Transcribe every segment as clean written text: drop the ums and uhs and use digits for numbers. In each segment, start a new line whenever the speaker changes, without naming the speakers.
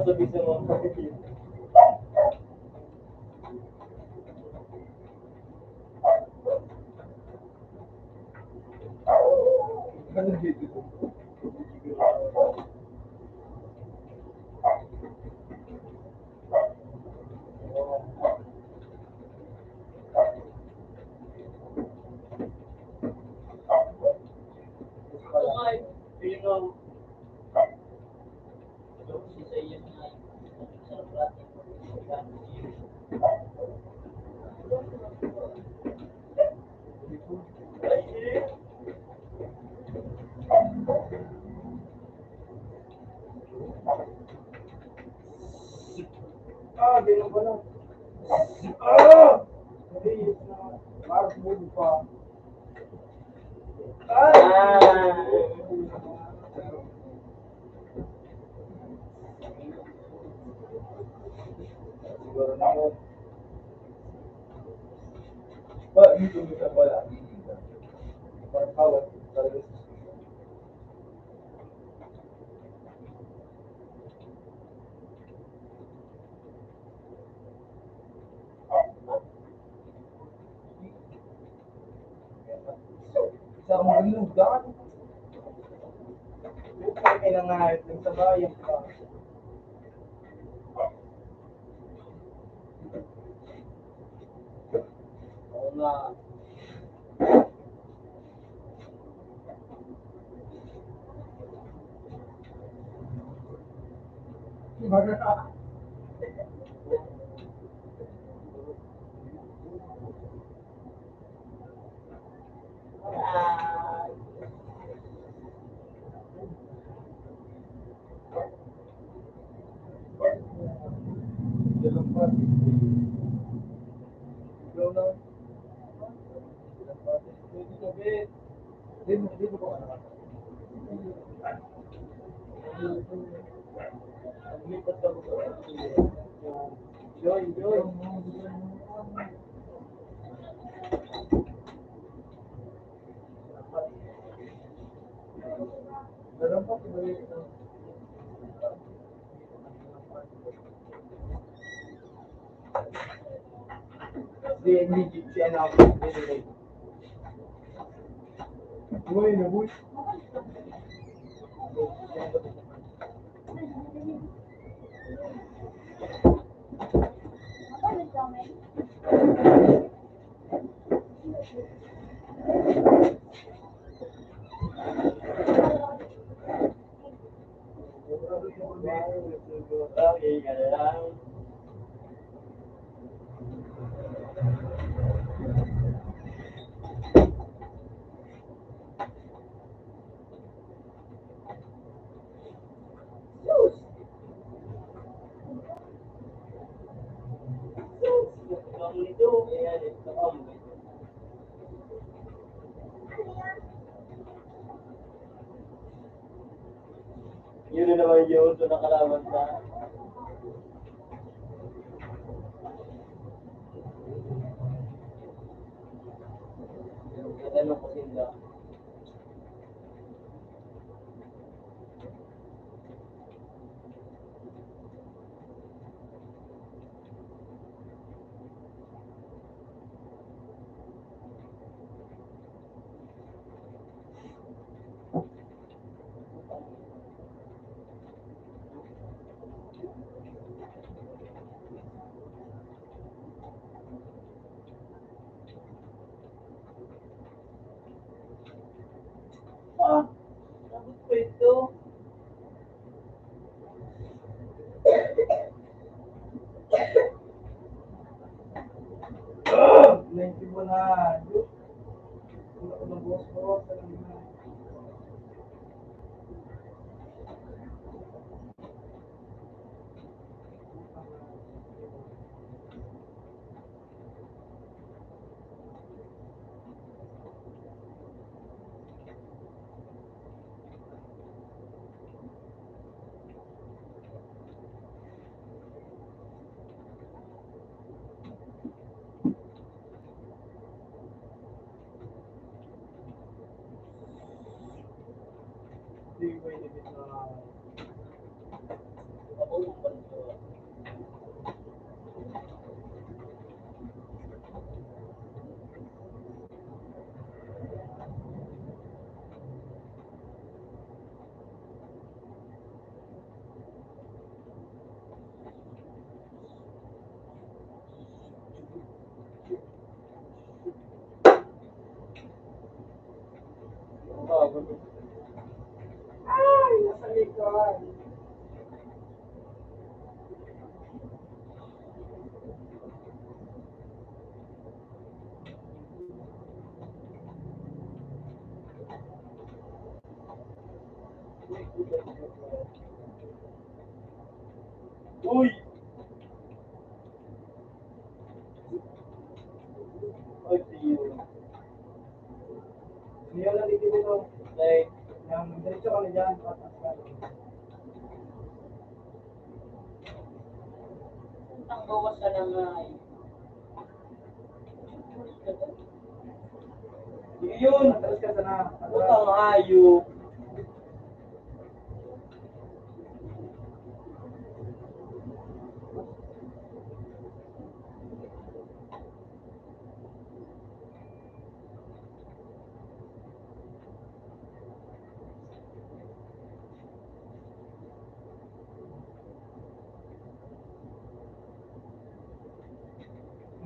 sabi sa mga kapatid.
Ano dito?
Ito nga eh. Yun ang si sa iyo nga eh. Sarap natin.
Ah, ganun pala. Ah! Hindi, parang move pa. Siguro naman. Ba, dito sa pala. Parang kawat. Talaga. Sa magandang daan. Kaya nangahit lang sa bayan pa.
Oo nga.
Dalang pa. Ikaw na. Dito, bet. Dito ko ano.
Lipat ka mo sa Joy, Joy.
Dalang pa, sibalik na. Hindi siya na ako. Buhay na, buhay.
Okay, ka lang. Ang nito, ayan, ito ang yun na naman yun, ito nakalaman sa natanong ko sila. Ah, sagot ko ito.
Lenti mo na. Wala ko ng buwas-buwas. Hindi ko inibit na Ay, nasa likod.
Uy! Ay, tiyo.
Niyo lang dito dito.
Like,
Yan, diretso ka na dyan. Patas ka.
ang bawas ka na nga eh.
Yun, atras ka sana.
Putang hayop.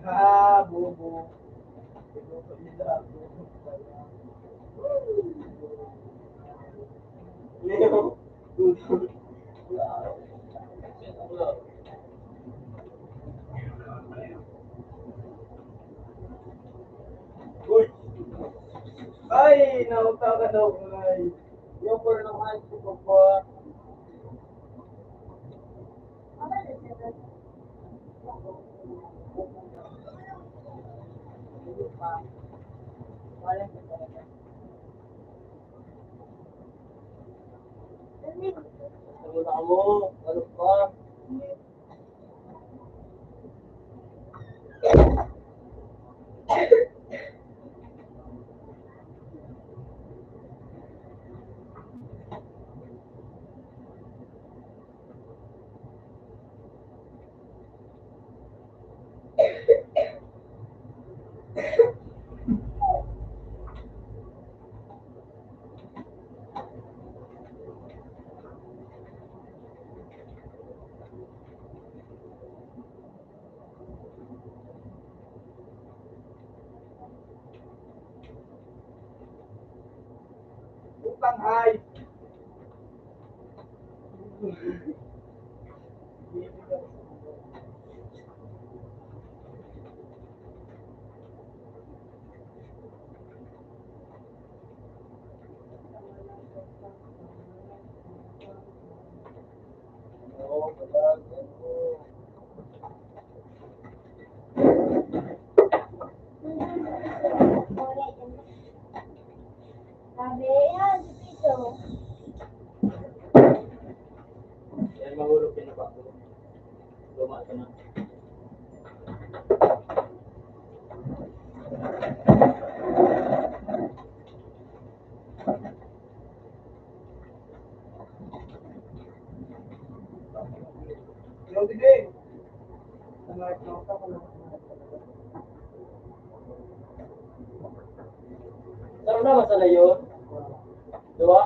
Ha, bobo. Bobo nila. Bobo pala.
Leo. Uy!
Ay, nauta ka daw. Ay.
Yung por ng hayop ko pa. Wala mo. Ano pa?
Utang hay.
Oo, wala.
Sabi, yan, dito.
Yan mahulog ka na ba? Luma ka na.
Yo, sige. Nauta ka lang.
Sarap na masala yun? Diba?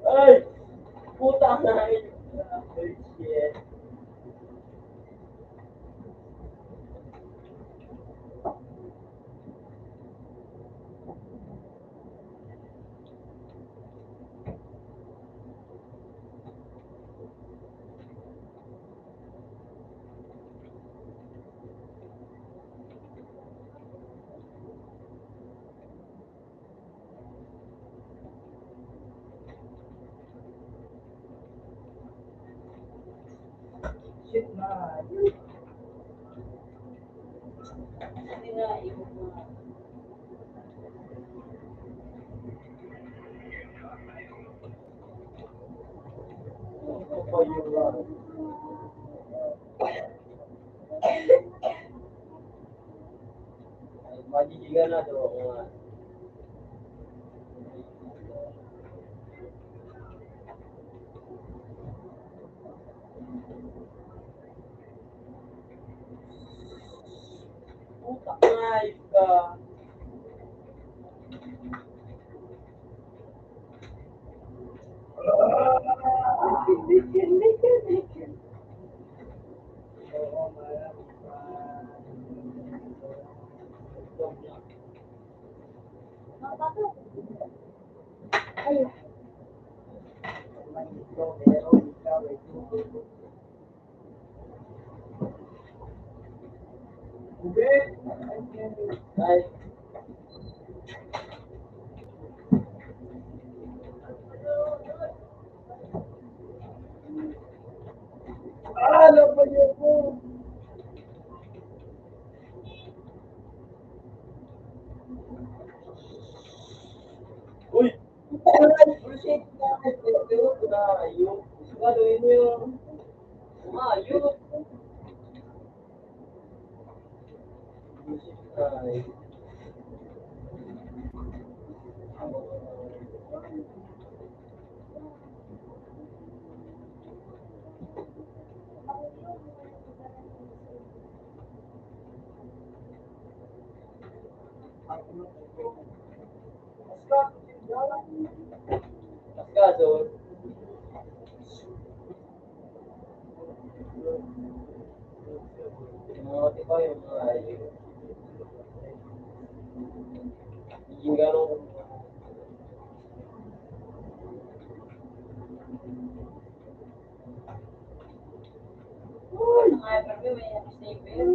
Ay! Puta na! Ay, shit.
Shit na.
Hindi na, ikot na. Ito pa yung Ay, Pagigigan na daw ako nga. Puta nga, ka.
Oo, marami pa.
Mapapasok. Ayun.
Manito, meron, ikaw, ito. Ube!
Ay,
Alam mo yun po!
uy! Bullshit na. Ito na, yung. Gagawin mo yung. Ayun. Bullshit na. Kaso, mga pa yung mga hindi ganun.
Ay, grabe, may sniper.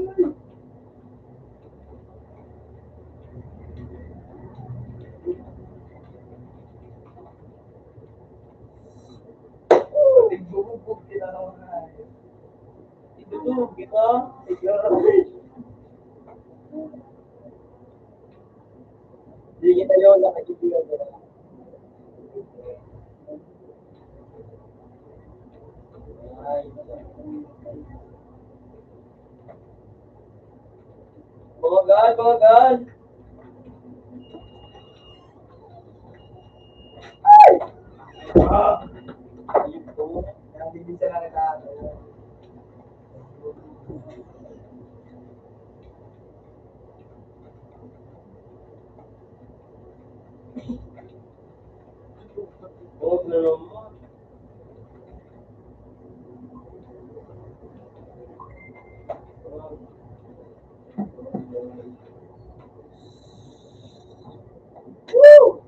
Nagbubog sila ng mga
Itutulog kita. Hindi kita yun, nakikitiyan ko. Ay, mga gal.
Ah!
Ayun po.
Nandibig sila ng lahat.
Huwag na naman.
Woo!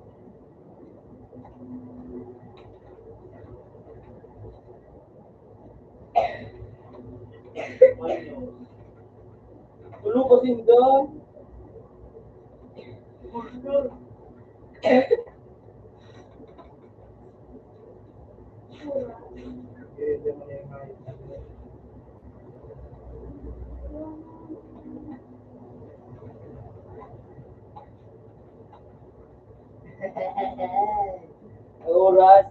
Tulog kasi doon.
Hindi mo na yung hayop na
Ang oras.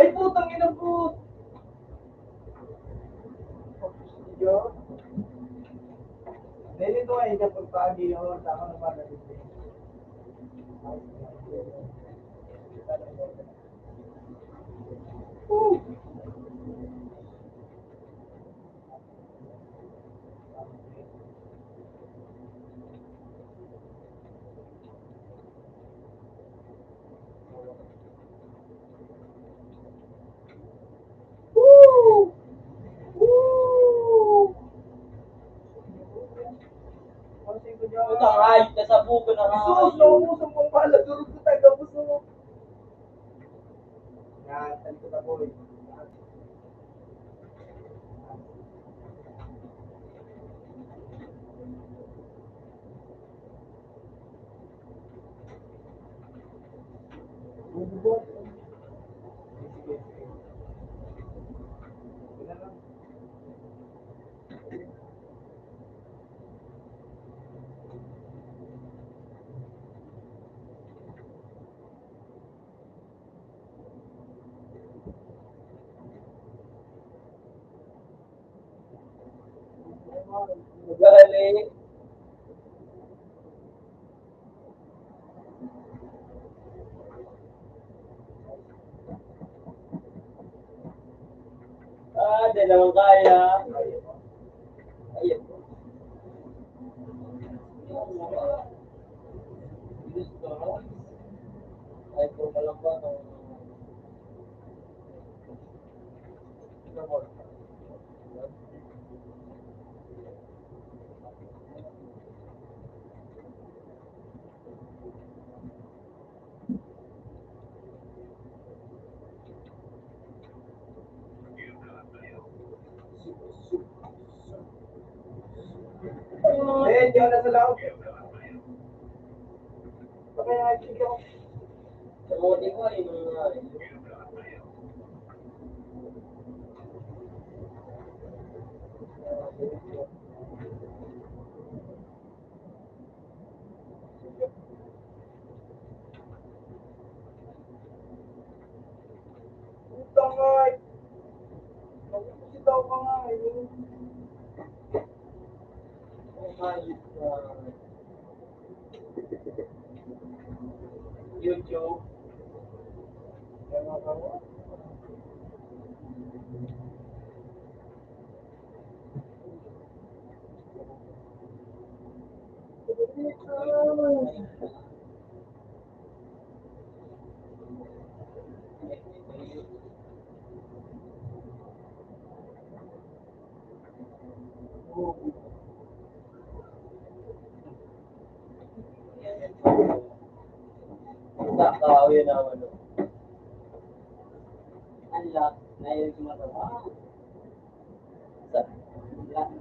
Ay, putang ina po! Yo. Dahil ito ay kapag pagi yun, tama naman na dito. Woo! Woo! Pansin ko dyan.
Puta nga, nasa buko na nga.
Isus, naubusong mong pala, durog ko tayo, puso. Yan, talikod ako eh. Bububot. Sige, sige. Wala lang.
Gali. Hindi naman kaya. Ayun. Gusto. Ay, kung alam ba ng...
Eh, diyan na sa loob. Baka nakikita ko.
Kamuti ko ay mga...
Utang nga eh. Nagsitaw ka nga eh.
YouTube.
Yan nga ka mo.
Takaw yun naman. Unlock. Na yun kumatawa. Unlock.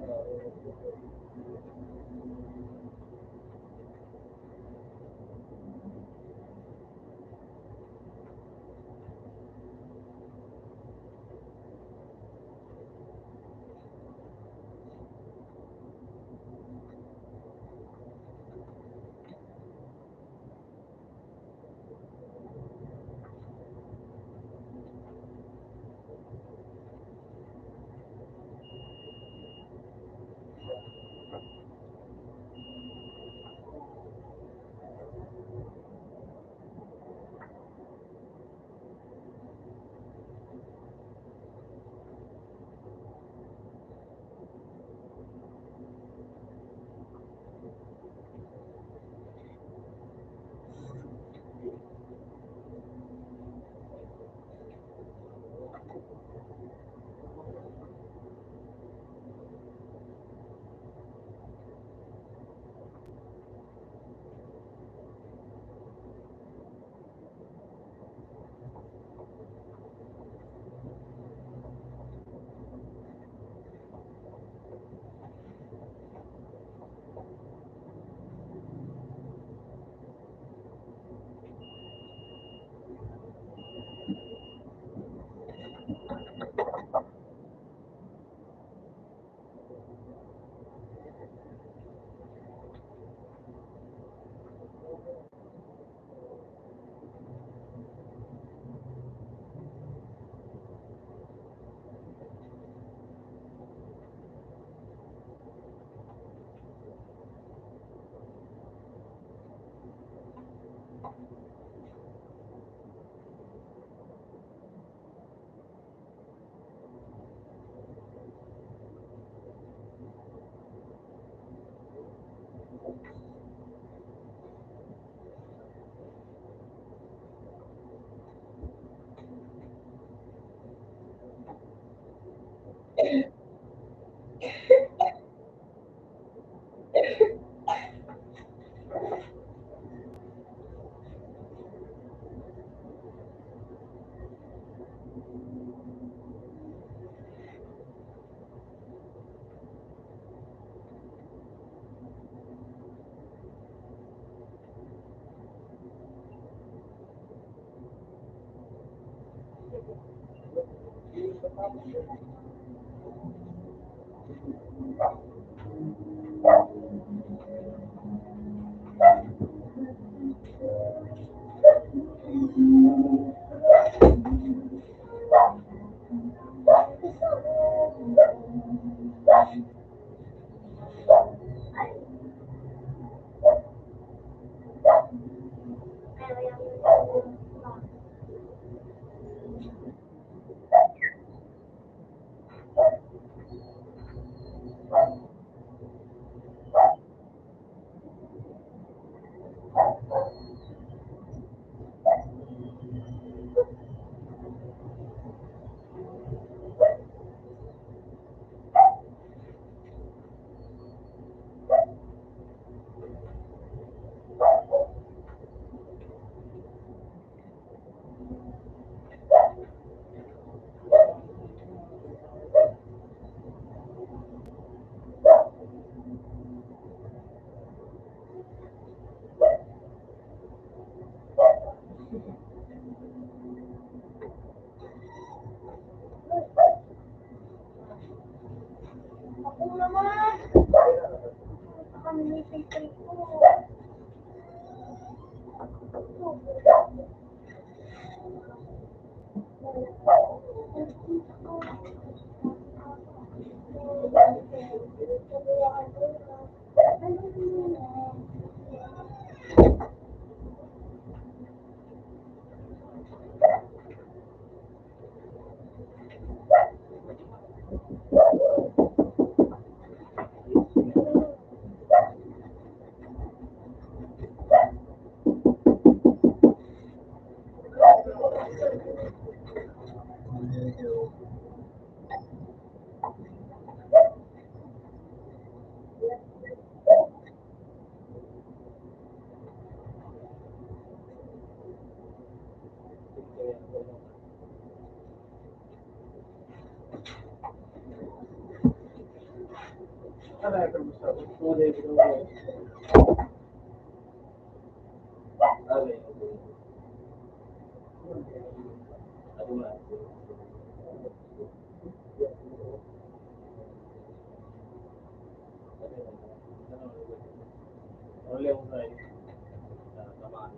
Ano yung gusto ko?
Kulay ko. Okay. Ako na. Oleh ko na tamaan.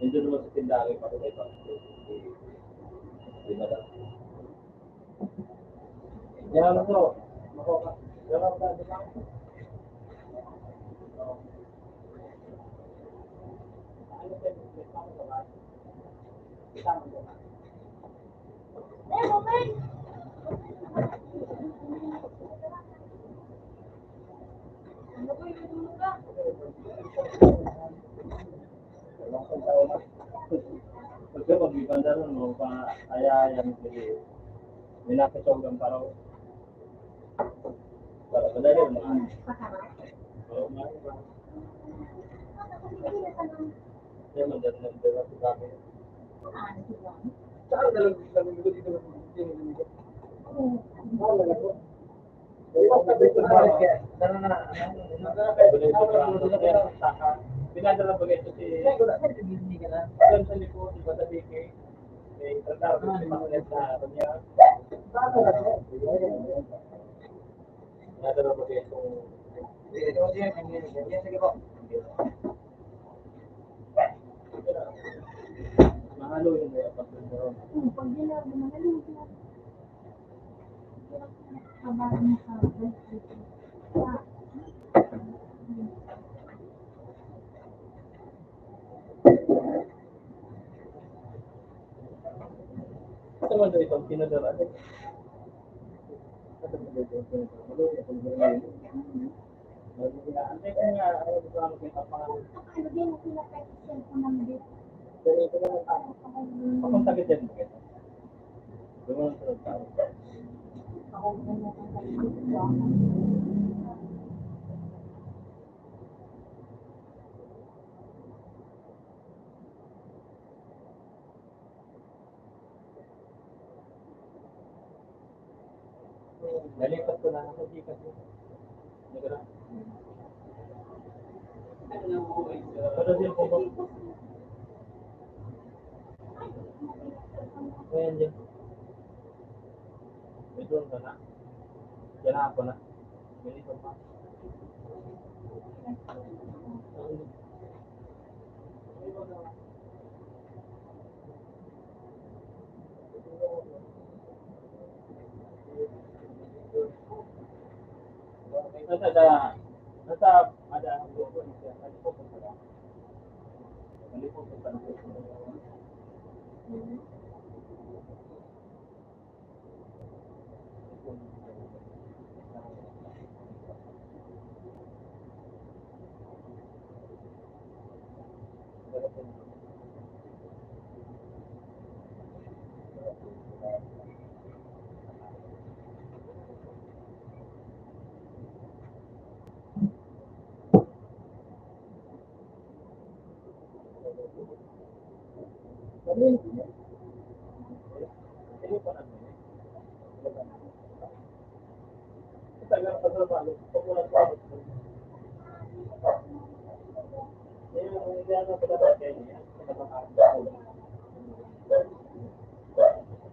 Hindi naman sa tindahan pa ko pa. Di ba daw? Yan to. Makoka. Yan ka di ba? Ano ba yung tama ba? Tama ba?
Eh, moment! Ano ba yung tulog ka?
Kasi pag ibanda rin mo, kaya yan hindi. Minakasawag ang paraw. Para madali mga. Oo, mga. Yan, madali lang dito sa kami.
Saan na lang dito dito dito. Ano lang ako?
Pinadala ba ito si John sa likod, di ba sa DK? May tratado ko si Makulit na kanya. Pinadala ba ito?
Sige po.
Mahalo yung may apartment mo.
Pag ginagawa mo, ano yung kabahan mo sa
Ito mo dito, pinadala. Ito mo dito, pinadala. Antay ko nga, ayaw ko lang pinapangalan.
ano din ang pinaka-extend ko ng dito.
Ganito naman ako. Akong sakit yan mo kita. Dumaan sa tao.
Ako na nakakalimutan ko.
Nalipat ko na sa Gcash. Nagara. Pero din po ba? Ayan dyan. May doon ka na. Yan ako na. Ganito pa. Nasa ada ang grupo niya. Nalipo ko pala. Nalipo ko pala.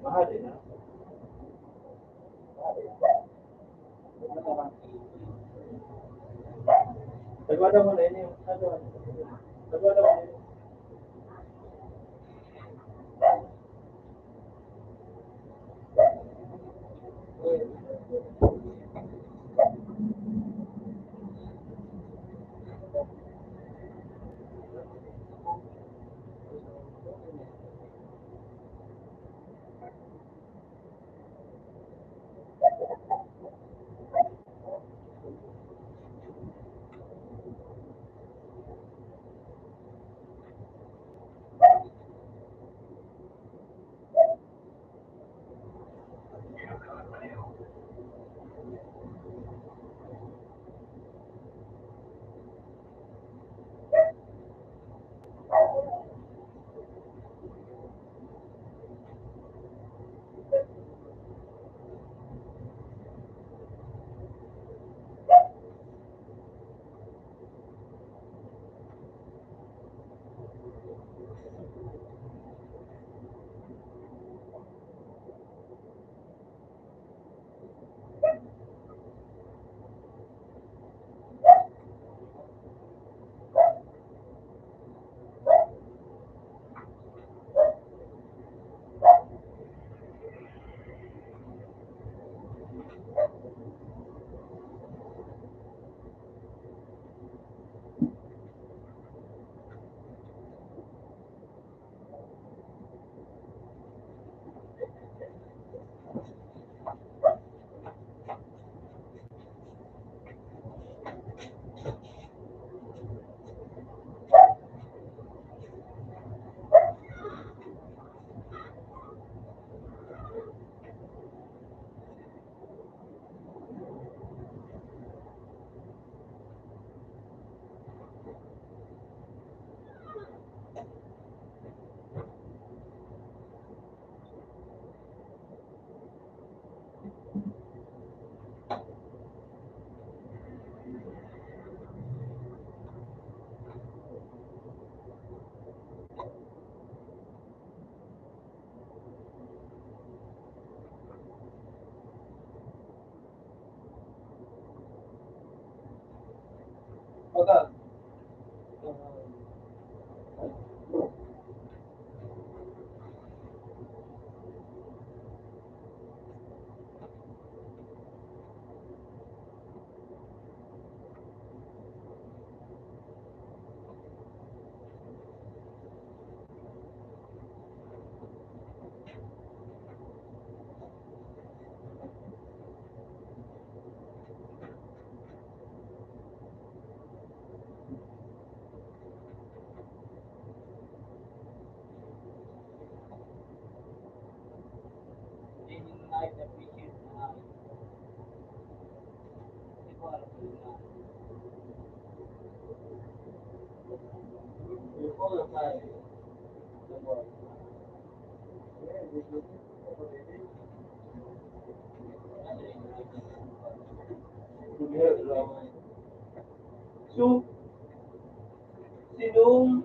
Mahal din, ha? Nagwada mo na yun yung nagwada mo na yun. Okay. So, sinong,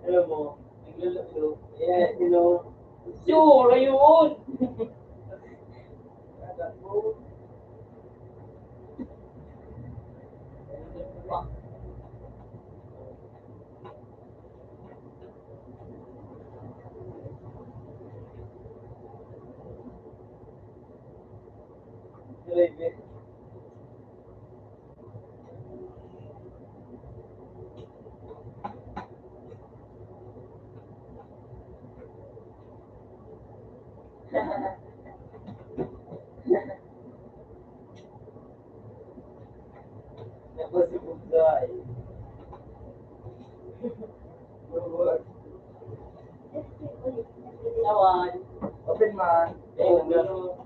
alam mo, naglalaro, sinong, wala yun! Open man.
Ano?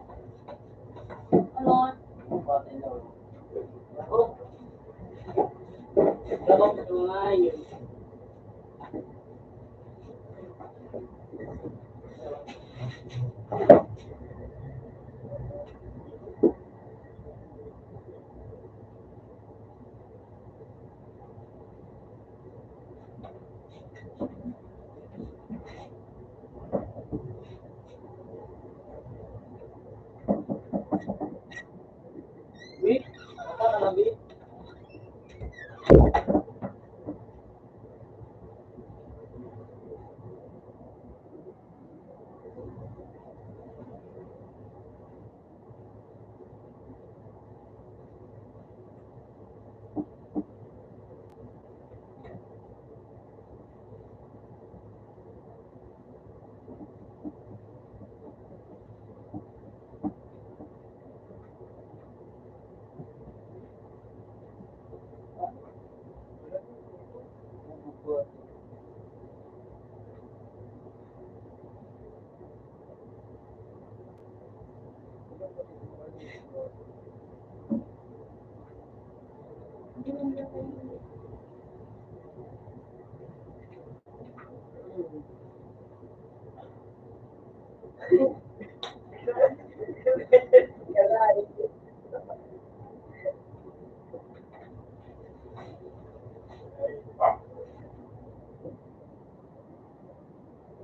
Hindi lang na kayo.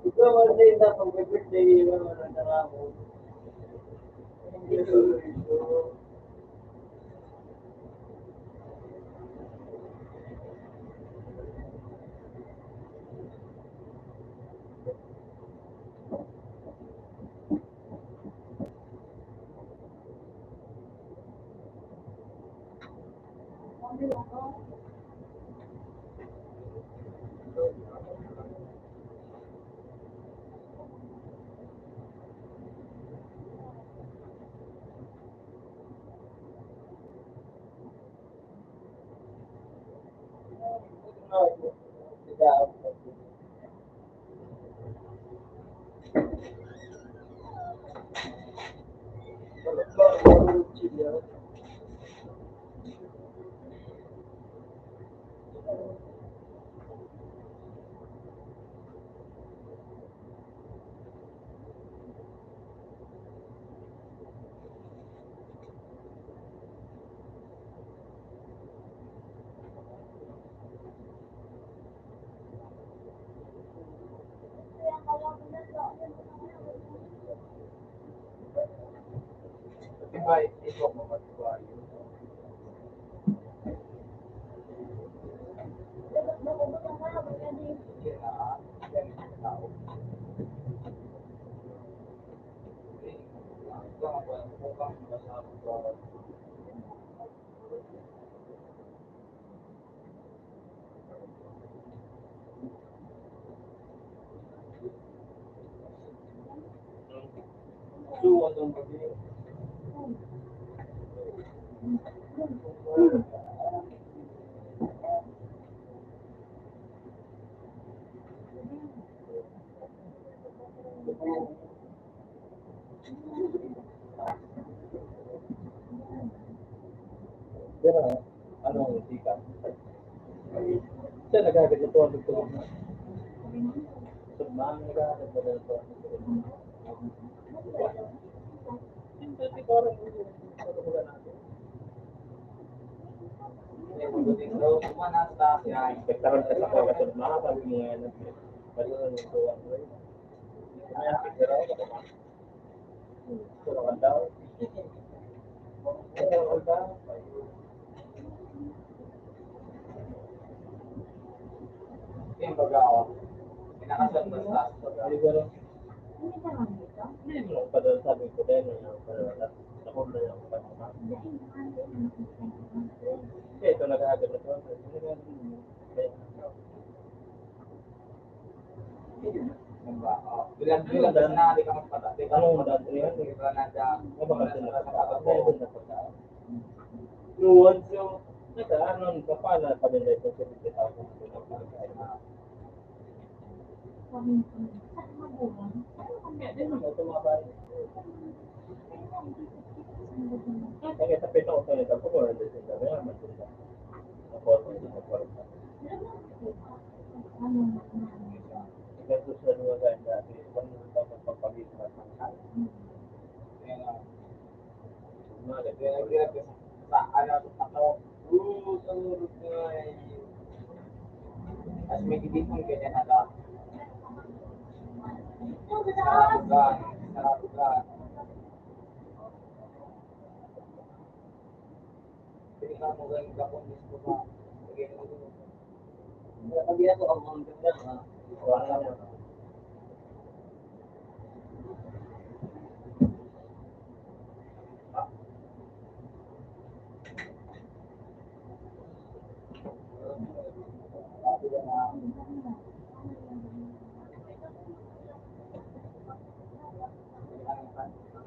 Ito, wala yung dapat birthday yung mga naramo. Hindi ito.
Sabi lang ko. Kaya kaya ko na to.
Diba, ito mo matiwayo.
Dapat mabubutan ka na. Kaya di.
Sige na, yan ang tao. Ito nga po, mukhang masama ko.
Suwan doon pag Pero, ano, hindi ka. Siya nagagad ito ang tulog na. Sumang nagagad na ito ang tulog na. Hindi, siguro hindi ko natin. Pagkaroon sa pagkakasod mga sabi mo nga na paliwan yung tuwan ko. Kaya siguro ako naman. Tulog ang daw. Tulog ang daw.
Yung baga ako, pinakasal na sa
Siguro,
Hindi ka lang dito.
hindi mo padala sabi ko din na padala. Ako na yung padala.
Dahil nakanda yung nakikita.
Kasi ito nag-agad na ito.
bilang na di ka magpatati.
Anong dadri yan?
Di ba nanda,
Ano ba kasi
nasa
nakakatawa? Meron na pagka. Luwan yung nagkaanon ka pa na pamilya ko sa 50,000
Sabi ko, sa magulang.
Kaya din mo tumabay. Kaya sa pito ko sa nito ko wala din sila. Kaya matunda. Ako sa ito ko.
Ano na
Kaya sa luwa sa dati, kung ito magpapagit na sa
as may didipon kanya na lang.
Ito,
Sarap ka. Hindi ka mo ganun ka kung gusto ka. Sige mo dun.
Hindi ako ang mga ganda. Wala na.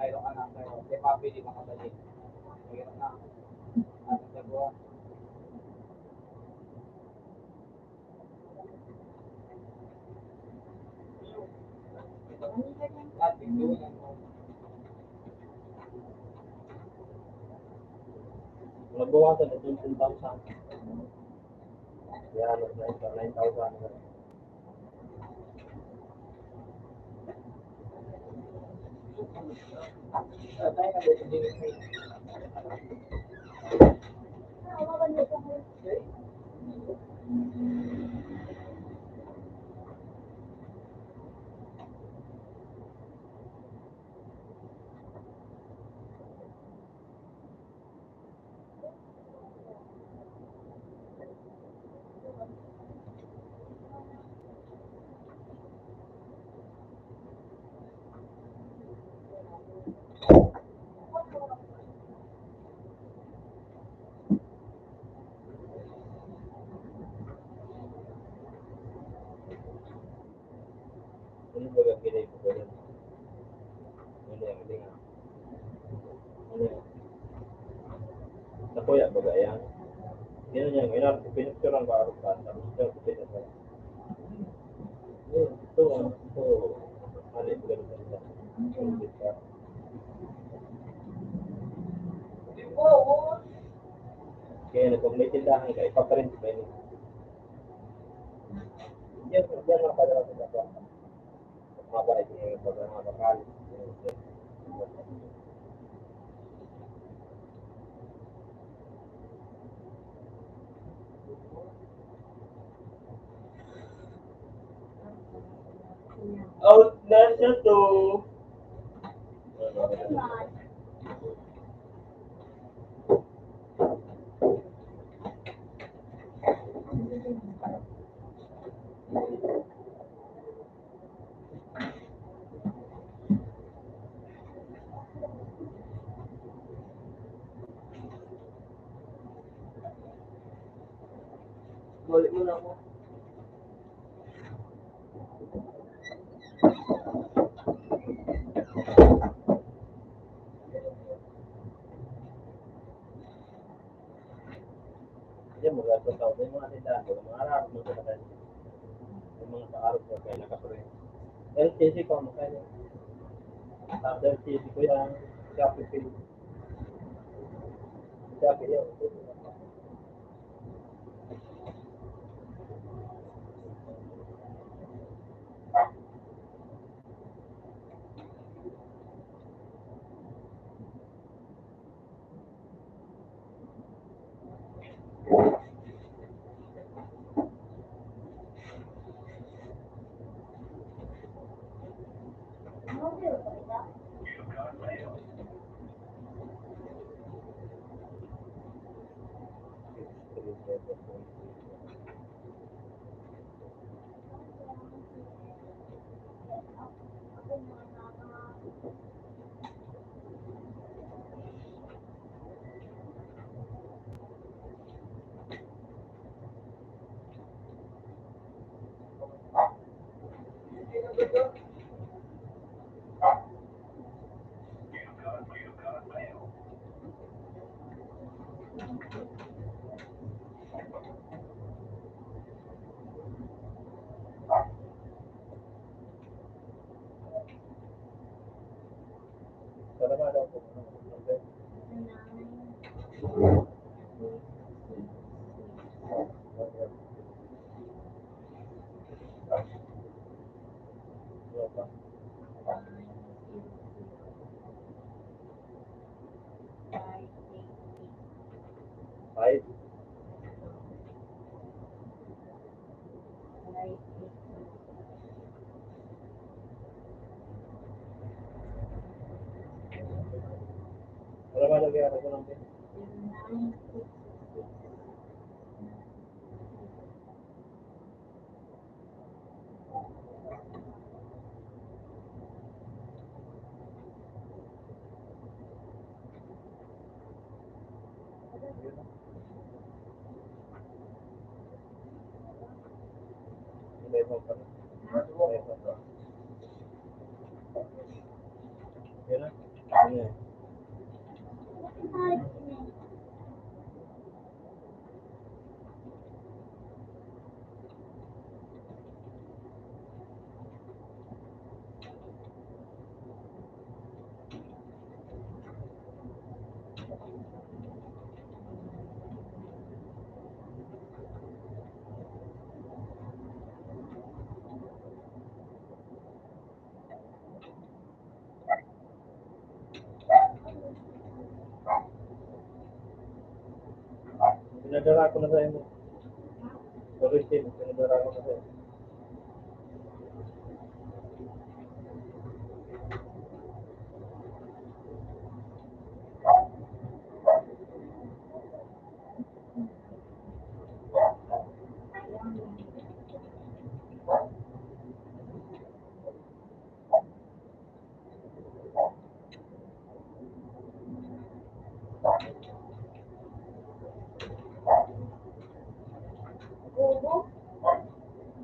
Kayo ka na kayo. Hindi mapili makabalik. Sige na. Ating dagawa. Ating doon mo.
Nabawasan na 10,000. Kaya ano na ito, 9,000.
Tayo na dito din.
Ano ba ang ginay ko ba yan? Ano yan, hindi nga. Ano yan? Nakuya ba ba yan? Yan yan, pinagsuran ka araw ka, tapos ito, pinagsuran. Ito, ito, mali, ganun ganun. Kaya kung may tindahan ka, ipaprint mo yun. Yan mga padala sa kapwa. Mga ba, ito yung mga bakal. Out na siya to.
Balik mo na ako.
Yan, mga sa tao, may mga tindahan ko, mga araw mo sa kanila. Yung mga sa-araw ko, kaya nakaprint. LCC ko, makaya. Tapos LCC ko yan, Shopee Pay. Shopee yan. Salamat daw po. Okay. Five. Salamat daw kaya ako lang din. May phone pa rin. May phone pa. Yan na. Yan. Pinadala ko na sa inyo. Sorry, Steve. Pinadala ko na sa inyo.
Oo.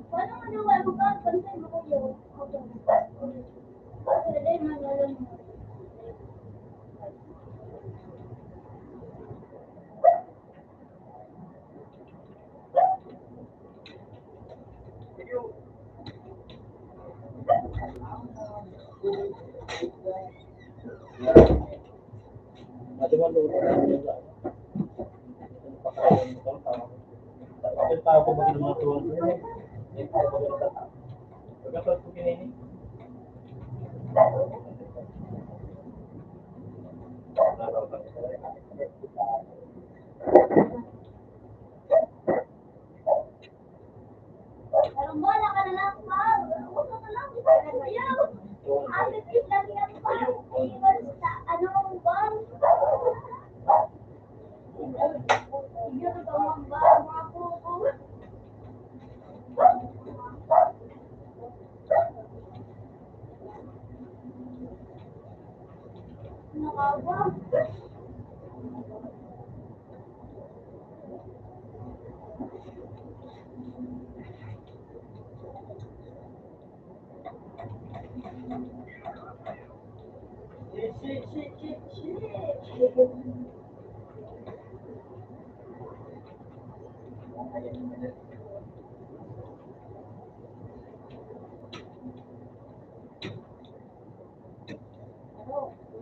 Paano nga nawa mo ba? Pantay mo ko yun. Pwede manalang mo.
Mati mo luto na yun lang. Pakailan mo kang tao. Bakit tao ko ba mga tuwan? Hindi ko ba yung tao? Pagkasal ko kinini.
Pero bola ka na lang, Pao. Huwag ka na lang. Ayaw. Ate, please, lagi ang Pao. Iwan sa anong bang? Hindi ka tumambang, mga pupo. Nakawa.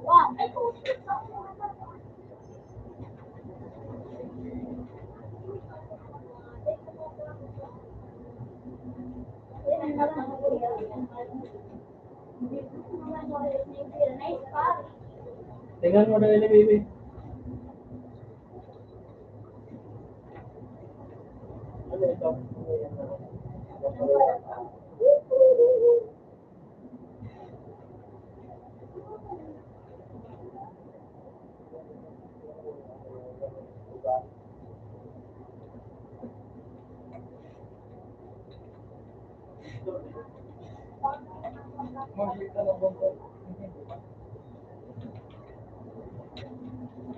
Wow, ay kung sino ako.
Tingnan mo na yun, baby. Ano ito?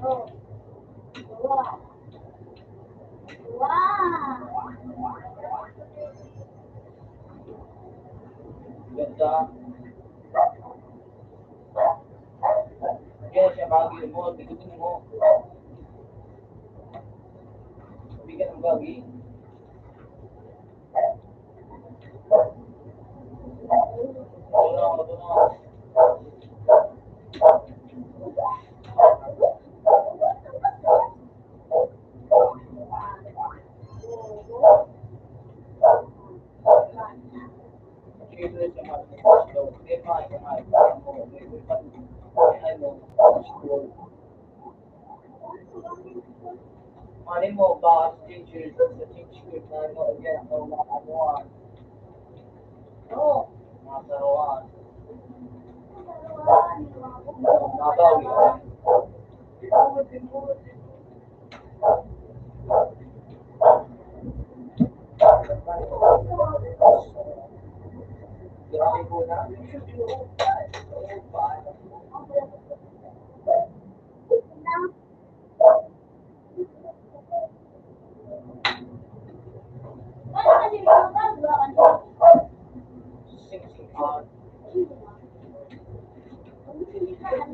Oh. Wow. Wow.
Ganda. Kaya siya bagay mo, bigutin mo. Bigat ang bagay. Ito na. Malay mo, baka sa teacher na ano, yan, o mga anuan,
Oh.
mga saruan,
Wow.
nabawi. Grabe po na.
Paano kasi magagawa ka na?
Sing-singan.
Hindi ka na.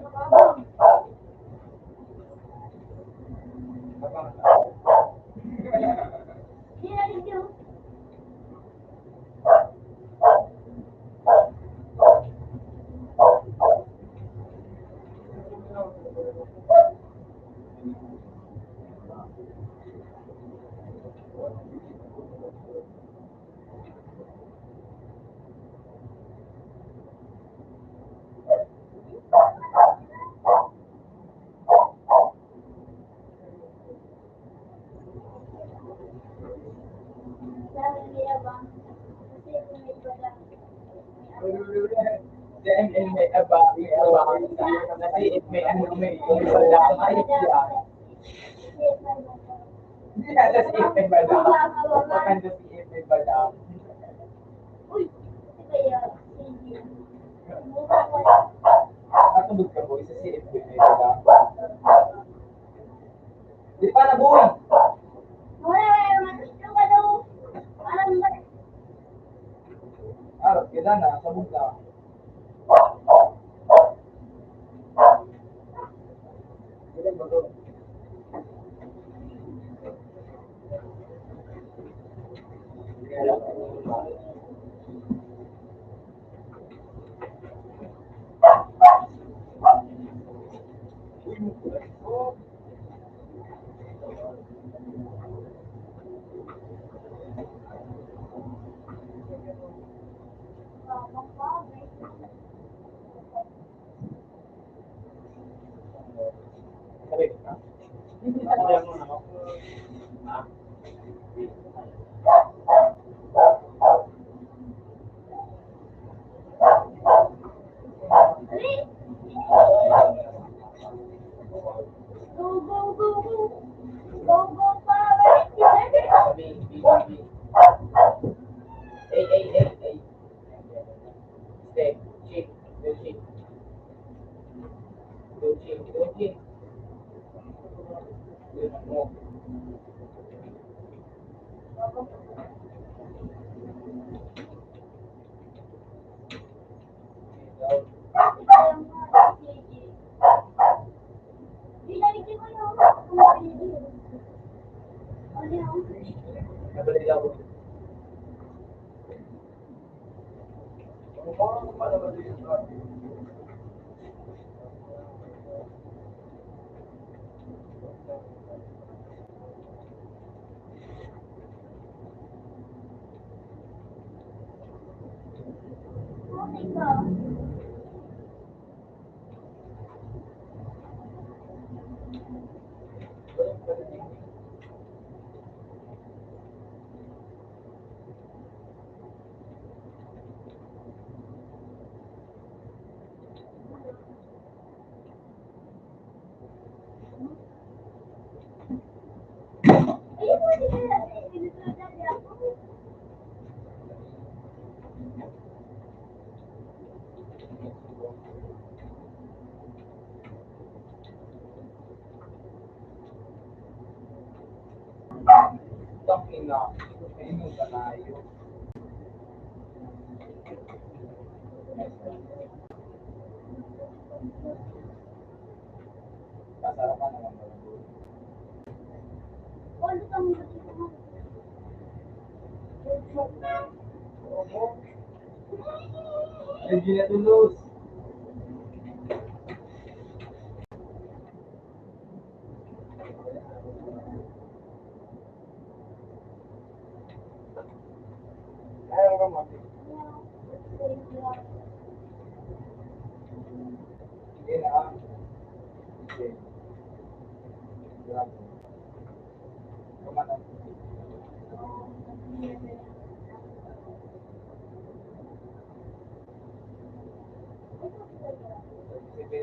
Abang. Then may abang, kasi if may ano may wala ayos yan. Hindi na sa if may bala. Maganda si if may bala. Natulog ka boy sa si if may bala. Di pa na boy. Arap kita na, sabog ka. Hindi ba to? Ina, inom ka tayo. Kasarapan naman mo. Hindi na tulos. Ayaw ka mo. Hindi na. Okay. Kumana. Sige.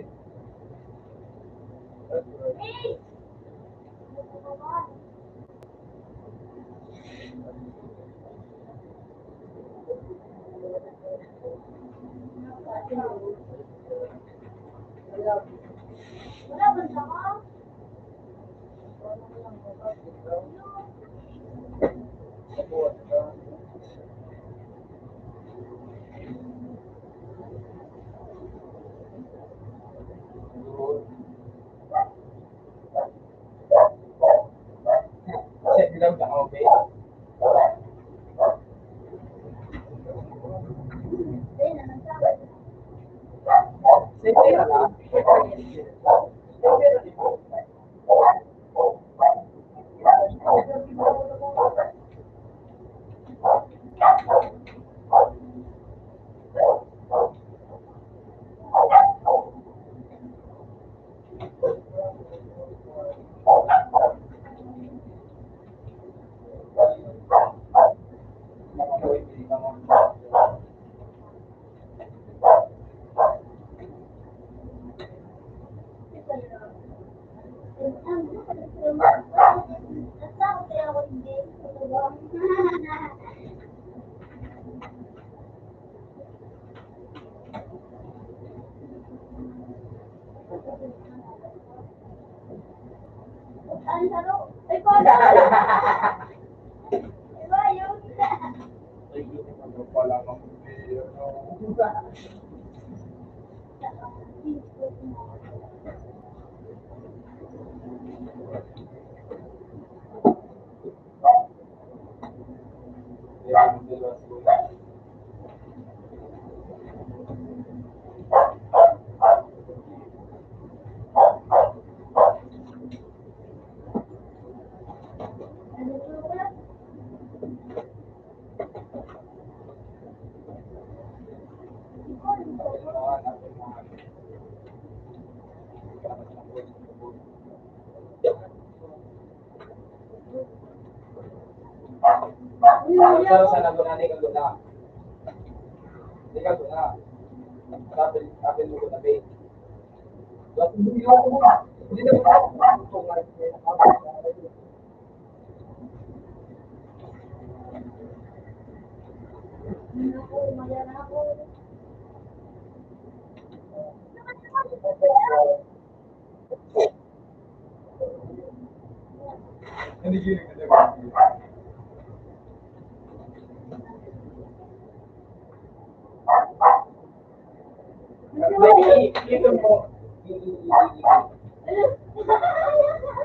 Ang laro. Ay, paano? Diba yun? Ano ba?
Pero sa naguna ni kaguna. Di kaguna. Sabi mo ko na ba? Hindi
Ako, magana ako.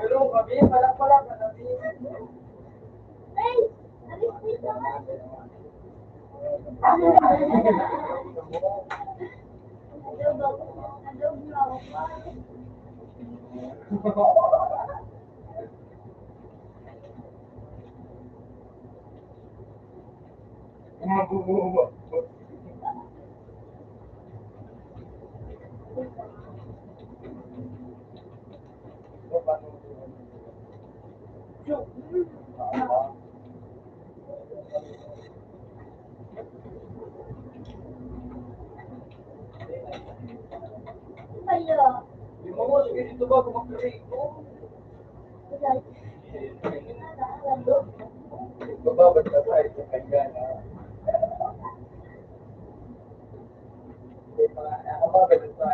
Pero kami, pala,
Ay! Alis dito naman. Adobo ako pa. Kaya,
Yung mga sige dito ba kumakari ko? Bababad ka sa isa kanya na. Ako ba ba sa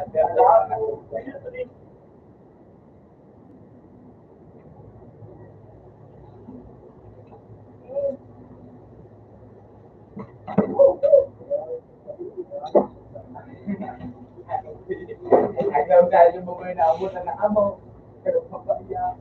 pero agaw dahil mo ba inaabot na nakamo. Pero papaya.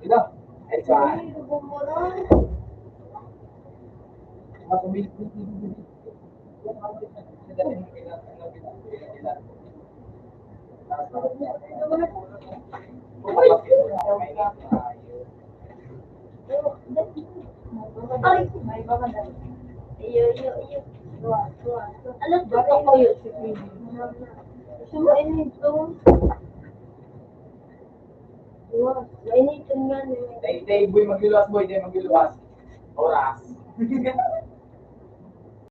Ito. Ay, sa
ay, may baka na. Iyo. Alam ko ba yun? Sumainit to. Mainit nga.
Day, boy, magluwas, boy, day, magluwas. Oras.